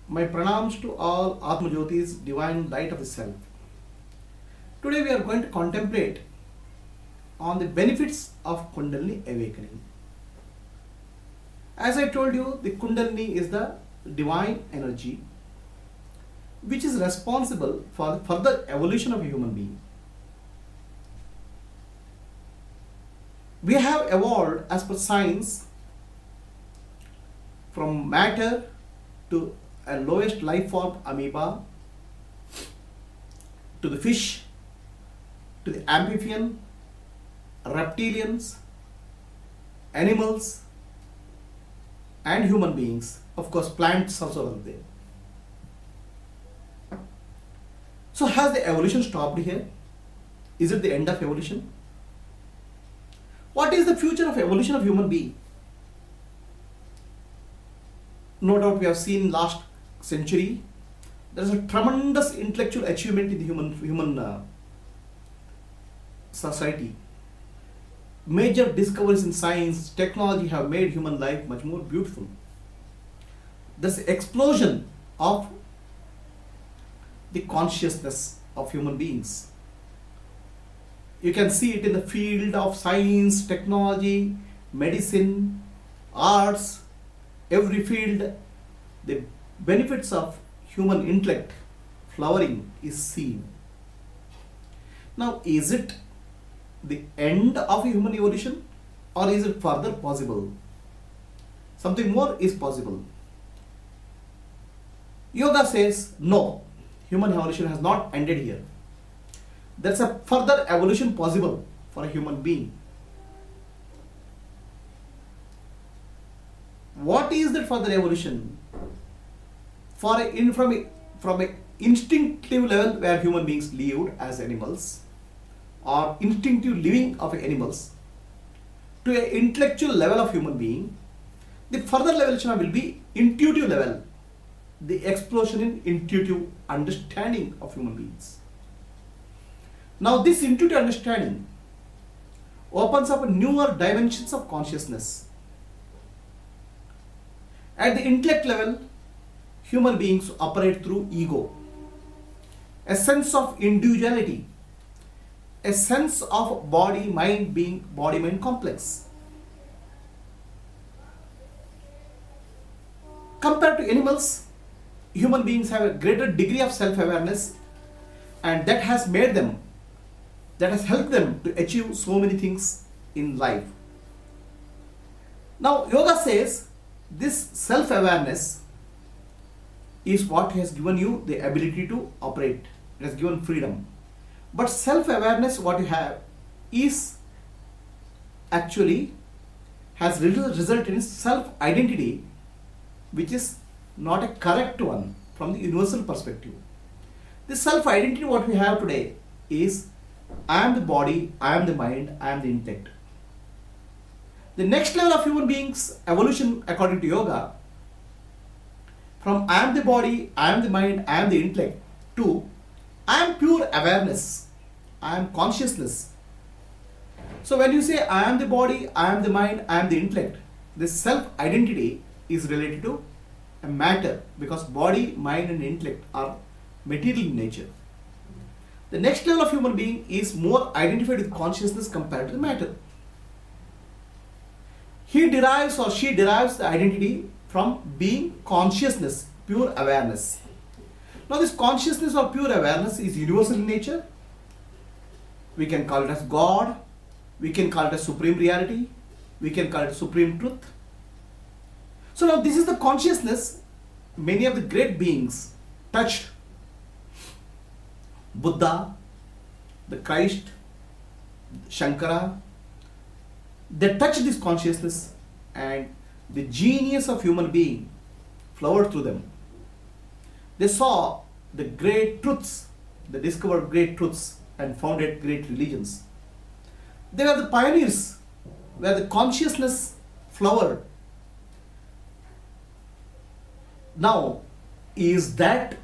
My pranams to all Atma Jyotis, divine light of the self. Today we are going to contemplate on the benefits of Kundalini awakening. As I told you, the Kundalini is the divine energy which is responsible for the further evolution of a human being. We have evolved as per science from matter to a lowest life form amoeba, to the fish, to the amphibian, reptilians, animals and human beings. Of course, plants also are there. So has the evolution stopped here? Is it the end of evolution? What is the future of evolution of human being? No doubt we have seen last century there is a tremendous intellectual achievement in the human society. Major discoveries in science, technology have made human life much more beautiful. This explosion of the consciousness of human beings. You can see it in the field of science, technology, medicine, arts, every field. The benefits of human intellect flowering is seen. Now, is it the end of human evolution or is it further possible? Something more is possible. Yoga says no, human evolution has not ended here. There's a further evolution possible for a human being. What is that further evolution? From a instinctive level where human beings lived as animals, or instinctive living of animals, to an intellectual level of human being, the further evolution will be intuitive level, the explosion in intuitive understanding of human beings. Now this intuitive understanding opens up newer dimensions of consciousness. At the intellect level, human beings operate through ego, a sense of individuality, a sense of body-mind being body-mind complex. Compared to animals, human beings have a greater degree of self-awareness, and that has helped them to achieve so many things in life. Now, yoga says this self-awareness is what has given you the ability to operate. It has given freedom. But self-awareness, what you have, is actually has resulted in self-identity, which is not a correct one from the universal perspective. The self-identity what we have today is I am the body, I am the mind, I am the intellect. The next level of human beings evolution according to yoga, from I am the body, I am the mind, I am the intellect, to I am pure awareness, I am consciousness. So when you say I am the body, I am the mind, I am the intellect, this self-identity is related to a matter, because body, mind and intellect are material in nature. The next level of human being is more identified with consciousness compared to the matter. He derives or she derives the identity from being consciousness, pure awareness. Now this consciousness or pure awareness is universal in nature. We can call it as God, we can call it as supreme reality, we can call it supreme truth. So now this is the consciousness many of the great beings touched. Buddha, the Christ, Shankara, they touched this consciousness and the genius of human being flowered through them. They saw the great truths, they discovered great truths and founded great religions. They were the pioneers where the consciousness flowered. Now, is that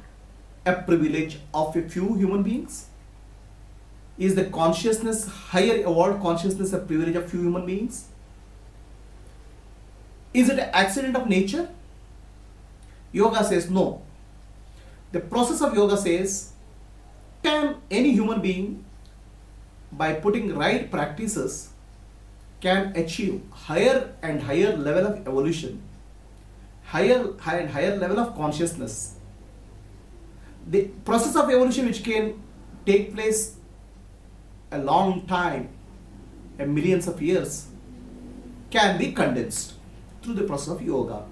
a privilege of a few human beings? Is the consciousness, higher evolved consciousness, a privilege of few human beings? Is it an accident of nature? Yoga says no. The process of yoga says, can any human being, by putting right practices, can achieve higher and higher level of evolution, higher and higher level of consciousness. The process of evolution, which can take place a long time, a millions of years, can be condensed through the process of yoga.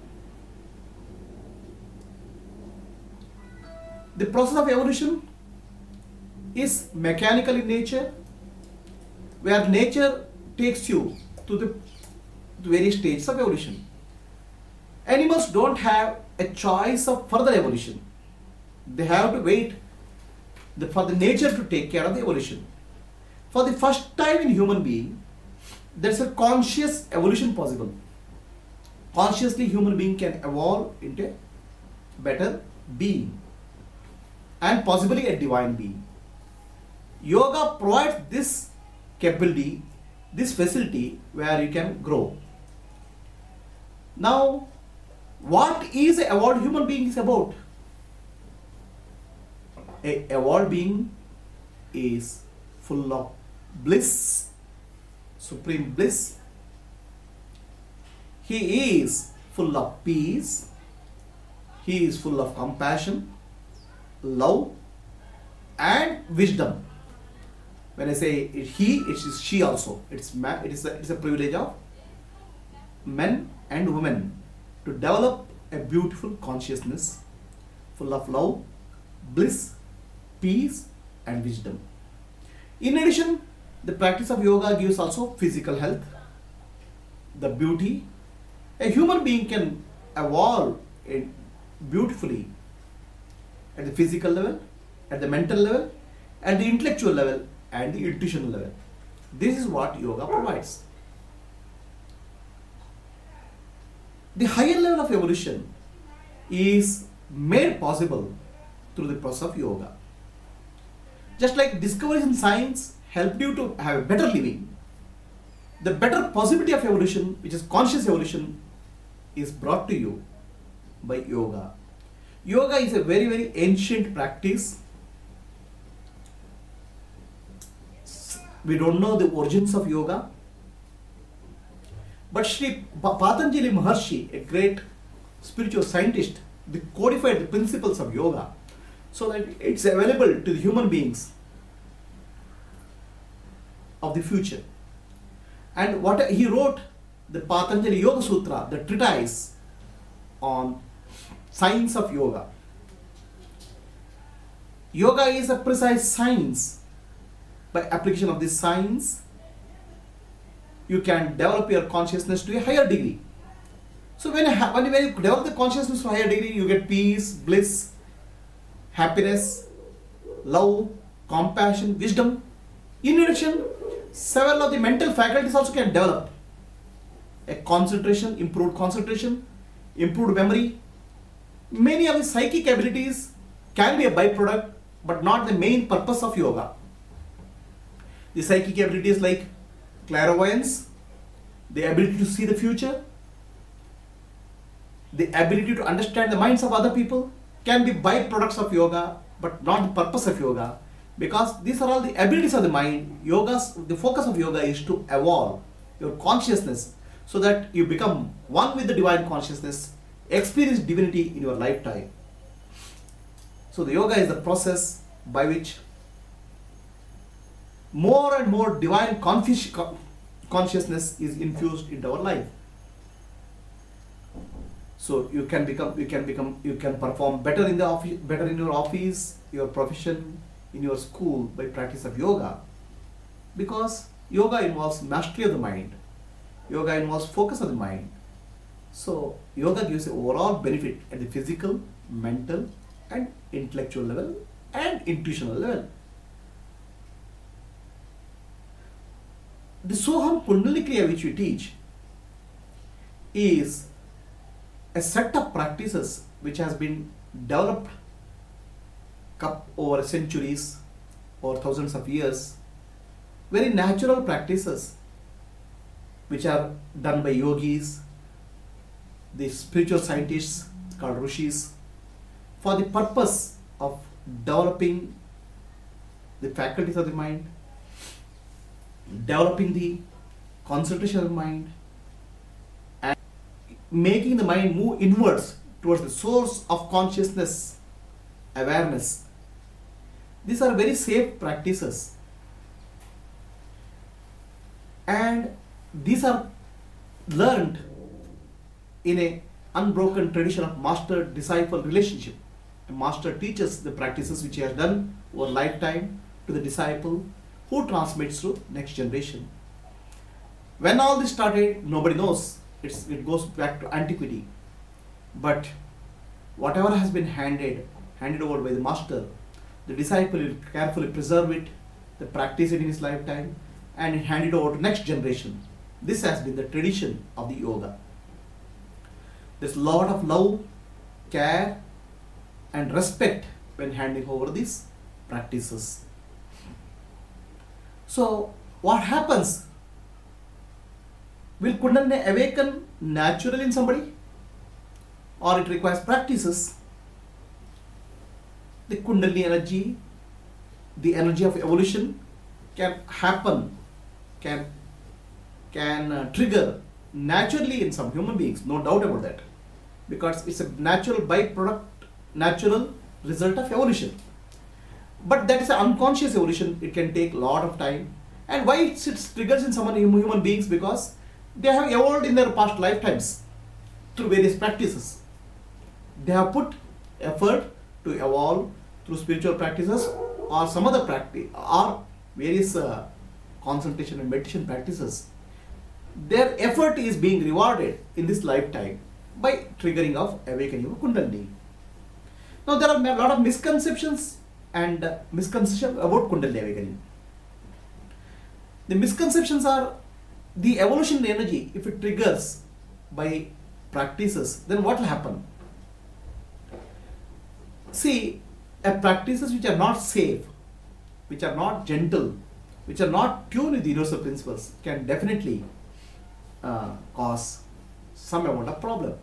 The process of evolution is mechanical in nature, where nature takes you to the various stages of evolution. Animals don't have a choice of further evolution. They have to wait for the nature to take care of the evolution. For the first time in human being, there's a conscious evolution possible. Consciously, human being can evolve into a better being and possibly a divine being. Yoga provides this capability, this facility where you can grow. Now, what is an evolved human being is about? A evolved being is full of bliss, supreme bliss. He is full of peace. He is full of compassion, love, and wisdom. When I say he, it is she also. It is a privilege of men and women to develop a beautiful consciousness full of love, bliss, peace, and wisdom. In addition, the practice of yoga gives also physical health, the beauty. A human being can evolve beautifully at the physical level, at the mental level, at the intellectual level, and the intuition level. This is what yoga provides. The higher level of evolution is made possible through the process of yoga. Just like discoveries in science helped you to have a better living, the better possibility of evolution, which is conscious evolution, is brought to you by yoga. Yoga is a very, very ancient practice. We don't know the origins of yoga, but Sri Patanjali Maharshi, a great spiritual scientist, codified the principles of yoga so that it's available to the human beings of the future. And what he wrote, the Patanjali Yoga Sutra, the treatise on science of yoga. Yoga is a precise science. By application of this science, you can develop your consciousness to a higher degree. So when you develop the consciousness to a higher degree, you get peace, bliss, happiness, love, compassion, wisdom. In addition, several of the mental faculties also can develop. A concentration, improved memory. Many of the psychic abilities can be a byproduct, but not the main purpose of yoga. The psychic abilities like clairvoyance, the ability to see the future, the ability to understand the minds of other people can be byproducts of yoga, but not the purpose of yoga, because these are all the abilities of the mind. The focus of yoga is to evolve your consciousness so that you become one with the divine consciousness, experience divinity in your lifetime. So the yoga is the process by which more and more divine consciousness is infused into our life. So you can perform better in the office, better in your office, your profession, in your school by practice of yoga, because yoga involves mastery of the mind. Yoga involves focus of the mind. So yoga gives an overall benefit at the physical, mental, and intellectual level and intuitional level. The Soham Kundalini Kriya which we teach is a set of practices which has been developed over centuries or thousands of years. Very natural practices which are done by yogis, the spiritual scientists called rishis, for the purpose of developing the faculties of the mind, developing the concentration of the mind, and making the mind move inwards towards the source of consciousness, awareness. These are very safe practices, and these are learned in a unbroken tradition of master-disciple relationship. A master teaches the practices which he has done over lifetime to the disciple, who transmits to next generation. When all this started, nobody knows. It goes back to antiquity. But whatever has been handed over by the master, the disciple will carefully preserve it, the practice it in his lifetime, and hand it over to next generation. This has been the tradition of the yoga. There's a lot of love, care, and respect when handing over these practices. So, what happens? Will Kundalini awaken naturally in somebody, or it requires practices? The Kundalini energy, the energy of evolution, can happen, can trigger naturally in some human beings, no doubt about that, because it's a natural byproduct, natural result of evolution. But that is an unconscious evolution. It can take a lot of time. And why it triggers in some human beings? Because they have evolved in their past lifetimes through various practices. They have put effort to evolve through spiritual practices or some other practice or various concentration and meditation practices. Their effort is being rewarded in this lifetime by triggering of awakening of Kundalini. Now there are a lot of misconceptions and misconceptions about Kundalini awakening. The misconceptions are the evolution energy. If it triggers by practices, then what will happen? See, practices which are not safe, which are not gentle, which are not tuned with the universal principles can definitely cause some amount of problem.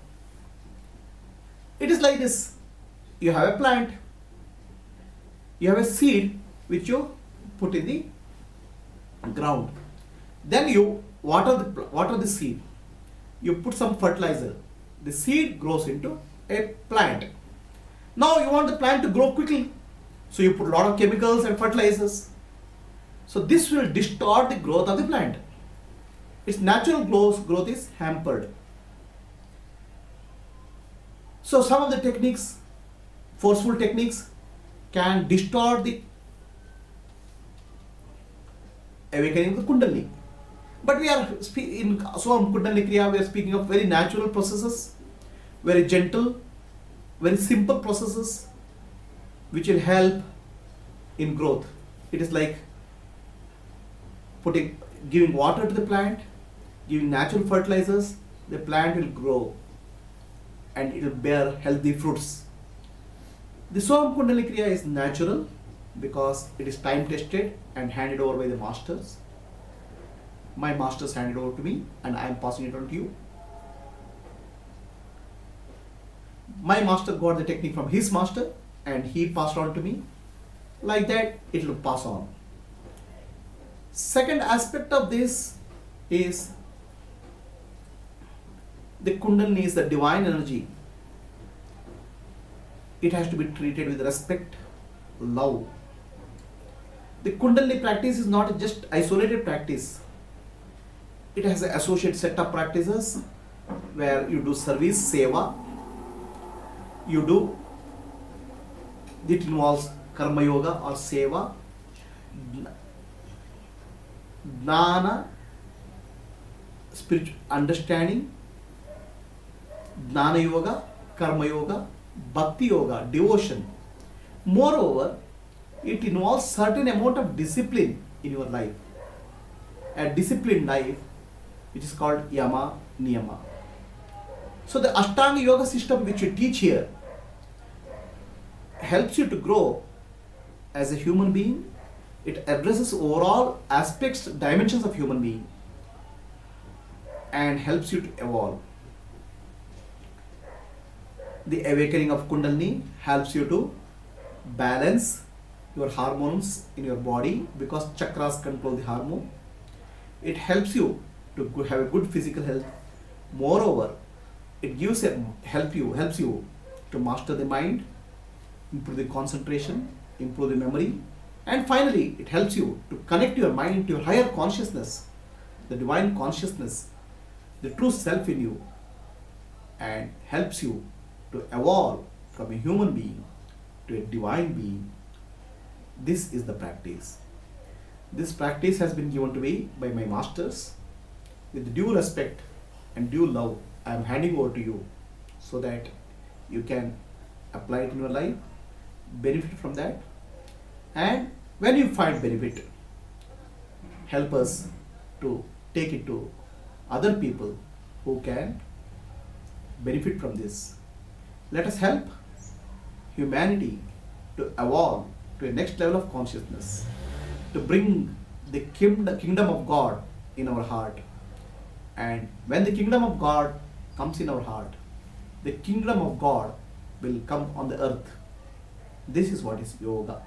It is like this: you have a plant, you have a seed which you put in the ground, then you water the seed, you put some fertilizer, the seed grows into a plant. Now you want the plant to grow quickly, so you put a lot of chemicals and fertilizers. So this will distort the growth of the plant. Its natural growth is hampered. So some of the techniques, forceful techniques, can distort the awakening of the Kundalini. But we are in Soham Kundalini Kriya, we are speaking of very natural processes, very gentle, very simple processes which will help in growth. It is like giving water to the plant, giving natural fertilizers, the plant will grow and it will bear healthy fruits. The Soham Kundalini Kriya is natural because it is time tested and handed over by the masters. My masters handed over to me and I am passing it on to you. My master got the technique from his master and he passed on to me. Like that, it will pass on. Second aspect of this is the Kundalini is the divine energy. It has to be treated with respect, love. The Kundalini practice is not just isolated practice. It has an associated set of practices where you do service, seva. It involves karma yoga or seva, jnana, spiritual understanding, jnana yoga, karma yoga, bhakti yoga, devotion. Moreover, it involves certain amount of discipline in your life. A disciplined life, which is called yama, niyama. So the Ashtanga yoga system which we teach here helps you to grow as a human being. It addresses overall aspects, dimensions of human being and helps you to evolve. The awakening of Kundalini helps you to balance your hormones in your body, because chakras control the hormone. It helps you to have a good physical health. Moreover, it helps you to master the mind, improve the concentration, improve the memory, and finally it helps you to connect your mind to your higher consciousness, the divine consciousness, the true self in you, and helps you to evolve from a human being to a divine being. This is the practice. This practice has been given to me by my masters. With due respect and due love, I am handing over to you so that you can apply it in your life, benefit from that, and when you find benefit, help us to take it to other people who can benefit from this. Let us help humanity to evolve to a next level of consciousness, to bring the kingdom of God in our heart. And when the kingdom of God comes in our heart, the kingdom of God will come on the earth. This is what is yoga.